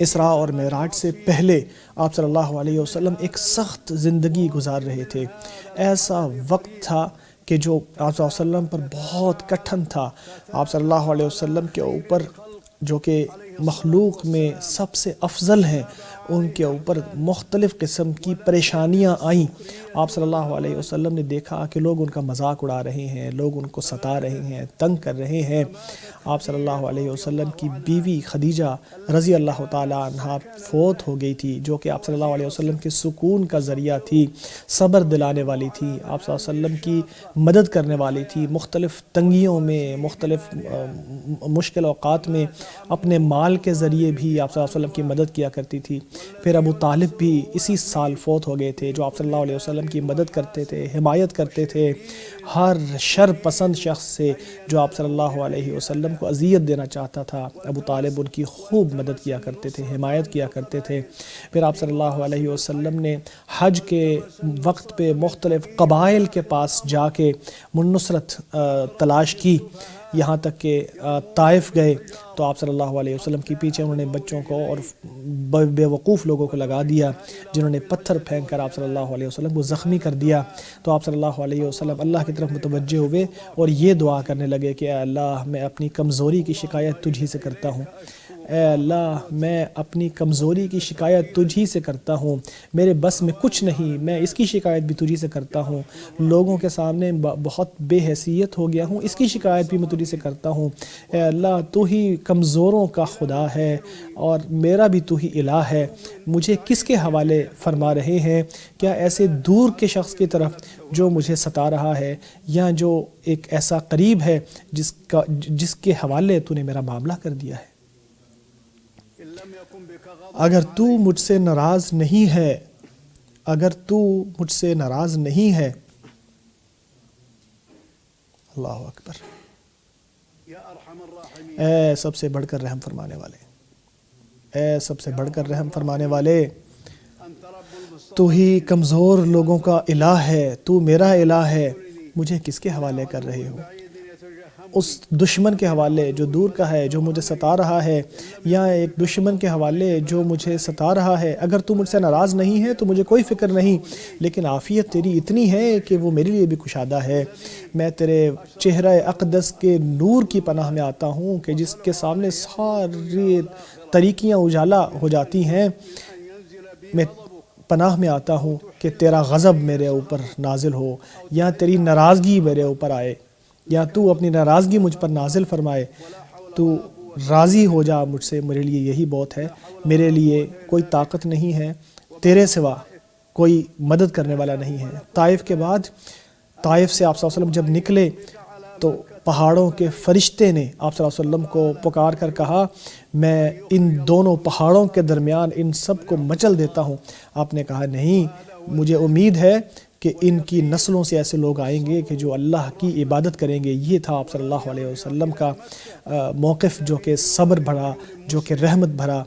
اسراء اور معراج سے پہلے آپ صلی اللہ علیہ وسلم ایک سخت زندگی گزار رہے تھے۔ ایسا وقت تھا کہ جو آپ صلی اللہ علیہ وسلم پر بہت کٹھن تھا۔ آپ صلی اللہ علیہ وسلم کے اوپر جو کہ مخلوق میں سب سے افضل ہیں، ان کے اوپر مختلف قسم کی پریشانیاں آئیں۔ آپ صلی اللہ علیہ وسلم نے دیکھا کہ لوگ ان کا مذاق اڑا رہے ہیں، لوگ ان کو ستا رہے ہیں، تنگ کر رہے ہیں۔ آپ صلی اللہ علیہ وسلم کی بیوی خدیجہ رضی اللہ تعالی عنہا فوت ہو گئی تھی، جو کہ آپ صلی اللہ علیہ وسلم کے سکون کا ذریعہ تھی، صبر دلانے والی تھی، آپ صلی اللہ علیہ وسلم کی مدد کرنے والی تھی، مختلف تنگیوں میں، مختلف مشکل اوقات میں اپنے مال کے ذریعے بھی آپ صلی اللہ علیہ وسلم کی مدد کیا کرتی تھی۔ پھر ابو طالب بھی اسی سال فوت ہو گئے تھے، جو آپ صلی اللہ علیہ وسلم کی مدد کرتے تھے، حمایت کرتے تھے، ہر شر پسند شخص سے جو آپ صلی اللہ علیہ وسلم کو اذیت دینا چاہتا تھا، ابو طالب ان کی خوب مدد کیا کرتے تھے، حمایت کیا کرتے تھے۔ پھر آپ صلی اللہ علیہ وسلم نے حج کے وقت پہ مختلف قبائل کے پاس جا کے نصرت تلاش کی، یہاں تک کہ طائف گئے تو آپ صلی اللہ علیہ وسلم کے پیچھے انہوں نے بچوں کو اور بے وقوف لوگوں کو لگا دیا، جنہوں نے پتھر پھینک کر آپ صلی اللہ علیہ وسلم کو زخمی کر دیا۔ تو آپ صلی اللہ علیہ وسلم اللہ کی طرف متوجہ ہوئے اور یہ دعا کرنے لگے کہ اے اللہ، میں اپنی کمزوری کی شکایت تجھ ہی سے کرتا ہوں، اے اللہ میں اپنی کمزوری کی شکایت تجھ ہی سے کرتا ہوں، میرے بس میں کچھ نہیں، میں اس کی شکایت بھی تجھ ہی سے کرتا ہوں، لوگوں کے سامنے بہت بے حیثیت ہو گیا ہوں، اس کی شکایت بھی میں تجھ ہی سے کرتا ہوں۔ اے اللہ، تو ہی کمزوروں کا خدا ہے اور میرا بھی تو ہی الہ ہے، مجھے کس کے حوالے فرما رہے ہیں؟ کیا ایسے دور کے شخص کی طرف جو مجھے ستا رہا ہے، یا جو ایک ایسا قریب ہے جس کے حوالے تو نے میرا معاملہ کر دیا ہے؟ اگر تو مجھ سے ناراض نہیں ہے، اگر تو مجھ سے ناراض نہیں ہے، اللہ اکبر، اے سب سے بڑھ کر رحم فرمانے والے، اے سب سے بڑھ کر رحم فرمانے والے، تو ہی کمزور لوگوں کا الہ ہے، تو میرا الہ ہے، مجھے کس کے حوالے کر رہے ہو؟ اس دشمن کے حوالے جو دور کا ہے، جو مجھے ستا رہا ہے، یا ایک دشمن کے حوالے جو مجھے ستا رہا ہے؟ اگر تو مجھ سے ناراض نہیں ہے تو مجھے کوئی فکر نہیں، لیکن عافیت تیری اتنی ہے کہ وہ میرے لیے بھی کشادہ ہے۔ میں تیرے چہرہ اقدس کے نور کی پناہ میں آتا ہوں کہ جس کے سامنے ساری طریقیاں اجالا ہو جاتی ہیں۔ میں پناہ میں آتا ہوں کہ تیرا غضب میرے اوپر نازل ہو، یا تیری ناراضگی میرے اوپر آئے، یا تو اپنی ناراضگی مجھ پر نازل فرمائے، تو راضی ہو جا مجھ سے، میرے لیے یہی بہت ہے۔ میرے لیے کوئی طاقت نہیں ہے، تیرے سوا کوئی مدد کرنے والا نہیں ہے۔ طائف کے بعد، طائف سے آپ صلی اللہ علیہ وسلم جب نکلے تو پہاڑوں کے فرشتے نے آپ صلی اللہ علیہ وسلم کو پکار کر کہا، میں ان دونوں پہاڑوں کے درمیان ان سب کو مچل دیتا ہوں۔ آپ نے کہا نہیں، مجھے امید ہے کہ ان کی نسلوں سے ایسے لوگ آئیں گے کہ جو اللہ کی عبادت کریں گے۔ یہ تھا آپ صلی اللہ علیہ وسلم کا موقف، جو کہ صبر بھرا، جو کہ رحمت بھرا،